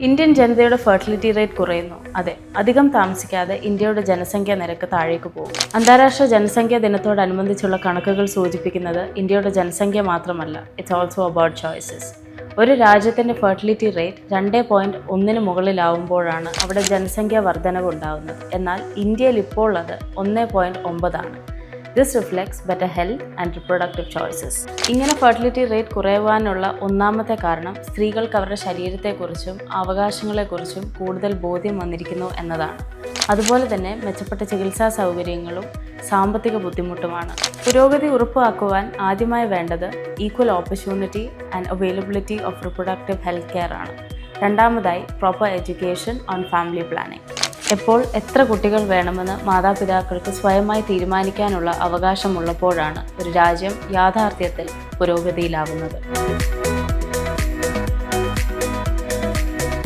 Indian ജനതയുടെ fertility rate കുറയുന്നു. അതെ, അധികം താമസിക്കാതെ ഇന്ത്യയുടെ ജനസംഖ്യാ നിരക്ക് താഴേക്ക് പോകും. അന്താരാഷ്ട്ര ജനസംഖ്യാ ദിനത്തോടനുബന്ധിച്ചുള്ള കണക്കുകൾ സൂചിപ്പിക്കുന്നത് ഇന്ത്യയുടെ ജനസംഖ്യ മാത്രമല്ല, ഇറ്റ്സ് ഓൾസോ അബൌട്ട് ചോയ്സസ്. ഒരു രാജ്യത്തിൻ്റെ ഫെർട്ടിലിറ്റി റേറ്റ് 2.1 മുകളിലാവുമ്പോഴാണ് അവിടെ ജനസംഖ്യാ വർധനവ് ഉണ്ടാകുന്നത്. എന്നാൽ ഇന്ത്യയിൽ ഇപ്പോൾ അത് 1.9 ആണ്. This reflects better health and reproductive choices. ഇങ്ങനെ ഫെർട്ടിലിറ്റി റേറ്റ് കുറയുവാനുള്ള ഒന്നാമത്തെ കാരണം സ്ത്രീകൾക്ക് അവരുടെ ശരീരത്തെക്കുറിച്ചും അവകാശങ്ങളെക്കുറിച്ചും കൂടുതൽ ബോധ്യം വന്നിരിക്കുന്നു എന്നതാണ്. അതുപോലെ തന്നെ മെച്ചപ്പെട്ട ചികിത്സാ സൗകര്യങ്ങളും സാമ്പത്തിക ബുദ്ധിമുട്ടുമാണ്. പുരോഗതി ഉറപ്പാക്കുവാൻ ആദ്യമായി വേണ്ടത് equal opportunity and availability of reproductive health care ആണ്. രണ്ടാമതായി proper education on family planning. എപ്പോൾ എത്ര കുട്ടികൾ വേണമെന്ന് മാതാപിതാക്കൾക്ക് സ്വയമായി തീരുമാനിക്കാനുള്ള അവകാശമുള്ളപ്പോഴാണ് ഒരു രാജ്യം യാഥാർത്ഥ്യത്തിൽ പുരോഗതിയിലാവുന്നത്.